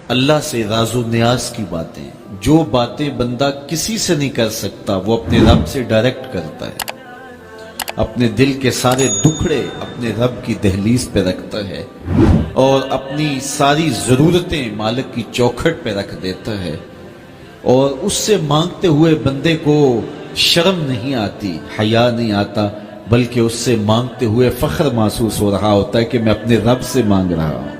اللہ سے راز و نیاز کی باتیں، جو باتیں بندہ کسی سے نہیں کر سکتا وہ اپنے رب سے ڈائریکٹ کرتا ہے، اپنے دل کے سارے دکھڑے اپنے رب کی دہلیز پہ رکھتا ہے اور اپنی ساری ضرورتیں مالک کی چوکھٹ پہ رکھ دیتا ہے، اور اس سے مانگتے ہوئے بندے کو شرم نہیں آتی، حیا نہیں آتا، بلکہ اس سے مانگتے ہوئے فخر محسوس ہو رہا ہوتا ہے کہ میں اپنے رب سے مانگ رہا ہوں۔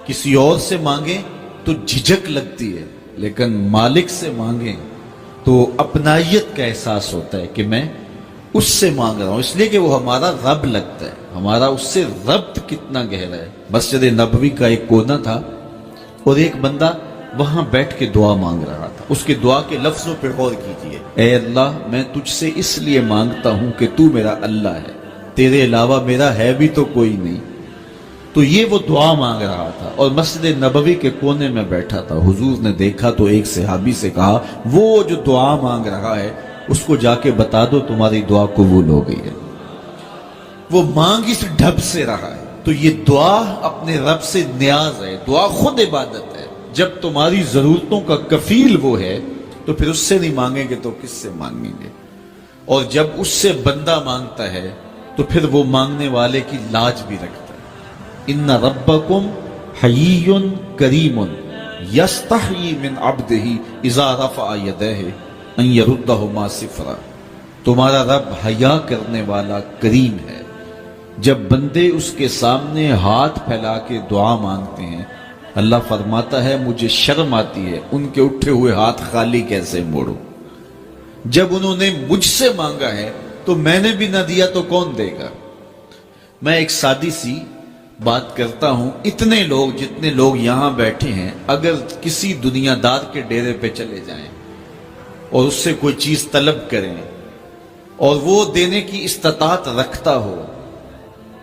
کسی اور سے مانگیں تو جھجک لگتی ہے، لیکن مالک سے مانگیں تو اپنائیت کا احساس ہوتا ہے کہ میں اس سے مانگ رہا ہوں، اس لیے کہ وہ ہمارا رب لگتا ہے، ہمارا اس سے ربط کتنا گہرا ہے۔ مسجد نبوی کا ایک کونا تھا اور ایک بندہ وہاں بیٹھ کے دعا مانگ رہا تھا، اس کے دعا کے لفظوں پہ غور کیجئے۔ اے اللہ، میں تجھ سے اس لیے مانگتا ہوں کہ تو میرا اللہ ہے، تیرے علاوہ میرا ہے بھی تو کوئی نہیں۔ تو یہ وہ دعا مانگ رہا تھا اور مسجد نبوی کے کونے میں بیٹھا تھا۔ حضور نے دیکھا تو ایک صحابی سے کہا، وہ جو دعا مانگ رہا ہے اس کو جا کے بتا دو تمہاری دعا قبول ہو گئی ہے۔ وہ مانگ اس ڈھب سے رہا ہے۔ تو یہ دعا اپنے رب سے نیاز ہے، دعا خود عبادت ہے۔ جب تمہاری ضرورتوں کا کفیل وہ ہے تو پھر اس سے نہیں مانگیں گے تو کس سے مانگیں گے؟ اور جب اس سے بندہ مانگتا ہے تو پھر وہ مانگنے والے کی لاج بھی رکھتا ہے۔ ان ربکم حیی کریم یستحیی من عبدہ اذا رفع یدیہ ان یردہما صفرا۔ تمہارا رب حیا کرنے والا کریم ہے، جب بندے اس کے سامنے ہاتھ پھیلا کے دعا مانگتے ہیں اللہ فرماتا ہے مجھے شرم آتی ہے ان کے اٹھے ہوئے ہاتھ خالی کیسے موڑوں۔ جب انہوں نے مجھ سے مانگا ہے تو میں نے بھی نہ دیا تو کون دے گا؟ میں ایک سادی سی بات کرتا ہوں، اتنے لوگ جتنے لوگ یہاں بیٹھے ہیں اگر کسی دنیا دار کے ڈیرے پہ چلے جائیں اور اس سے کوئی چیز طلب کریں اور وہ دینے کی استطاعت رکھتا ہو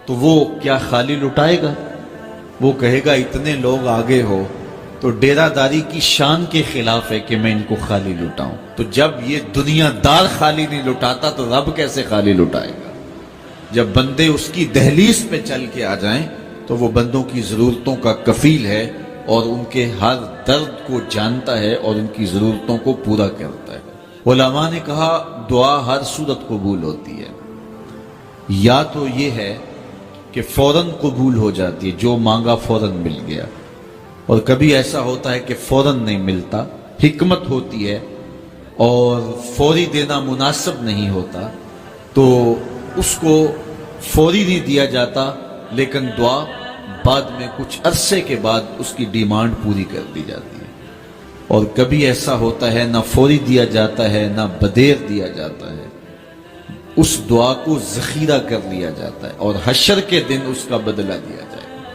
تو وہ کیا خالی لٹائے گا؟ وہ کہے گا اتنے لوگ آگے ہو تو ڈیرہ داری کی شان کے خلاف ہے کہ میں ان کو خالی لٹاؤں۔ تو جب یہ دنیا دار خالی نہیں لٹاتا تو رب کیسے خالی لٹائے گا؟ جب بندے اس کی دہلیز پہ چل کے آ جائیں تو وہ بندوں کی ضرورتوں کا کفیل ہے اور ان کے ہر درد کو جانتا ہے اور ان کی ضرورتوں کو پورا کرتا ہے۔ علماء نے کہا دعا ہر صورت قبول ہوتی ہے، یا تو یہ ہے کہ فوراً قبول ہو جاتی ہے، جو مانگا فوراً مل گیا، اور کبھی ایسا ہوتا ہے کہ فوراً نہیں ملتا، حکمت ہوتی ہے اور فوری دینا مناسب نہیں ہوتا تو اس کو فوری نہیں دیا جاتا، لیکن دعا بعد میں کچھ عرصے کے بعد اس کی ڈیمانڈ پوری کر دی جاتی ہے۔ اور کبھی ایسا ہوتا ہے نہ فوری دیا جاتا ہے نہ بدیر دیا جاتا ہے، اس دعا کو ذخیرہ کر لیا جاتا ہے اور حشر کے دن اس کا بدلہ دیا جائے گا۔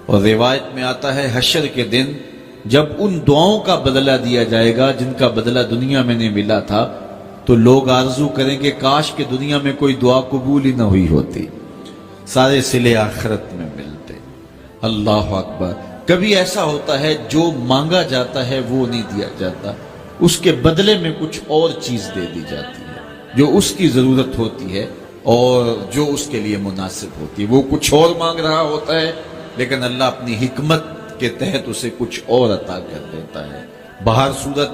اور روایت میں آتا ہے حشر کے دن جب ان دعاؤں کا بدلہ دیا جائے گا جن کا بدلہ دنیا میں نہیں ملا تھا تو لوگ آرزو کریں کہ کاش کہ دنیا میں کوئی دعا قبول ہی نہ ہوئی ہوتی، سارے صلے آخرت میں ملتے۔ اللہ اکبر۔ کبھی ایسا ہوتا ہے جو مانگا جاتا ہے وہ نہیں دیا جاتا، اس کے بدلے میں کچھ اور چیز دے دی جاتی ہے جو اس کی ضرورت ہوتی ہے اور جو اس کے لیے مناسب ہوتی ہے۔ وہ کچھ اور مانگ رہا ہوتا ہے لیکن اللہ اپنی حکمت کے تحت اسے کچھ اور عطا کر دیتا ہے۔ بہر صورت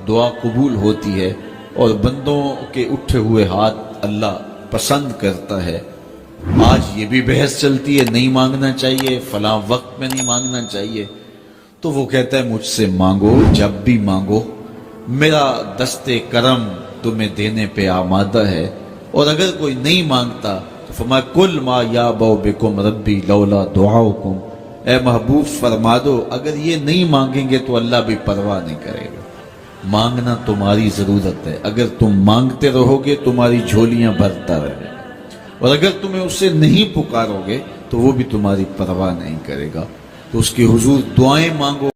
دعا قبول ہوتی ہے اور بندوں کے اٹھے ہوئے ہاتھ اللہ پسند کرتا ہے۔ آج یہ بھی بحث چلتی ہے نہیں مانگنا چاہیے، فلاں وقت میں نہیں مانگنا چاہیے، تو وہ کہتا ہے مجھ سے مانگو جب بھی مانگو، میرا دست کرم تمہیں دینے پہ آمادہ ہے۔ اور اگر کوئی نہیں مانگتا تو فرمایا کل ما یابو بکم ربی لولا دعاؤکم، اے محبوب فرما دو اگر یہ نہیں مانگیں گے تو اللہ بھی پرواہ نہیں کرے گا۔ مانگنا تمہاری ضرورت ہے، اگر تم مانگتے رہو گے تمہاری جھولیاں بھرتا رہے گا، اور اگر تمہیں اسے نہیں پکارو گے تو وہ بھی تمہاری پرواہ نہیں کرے گا۔ تو اس کے حضور دعائیں مانگو۔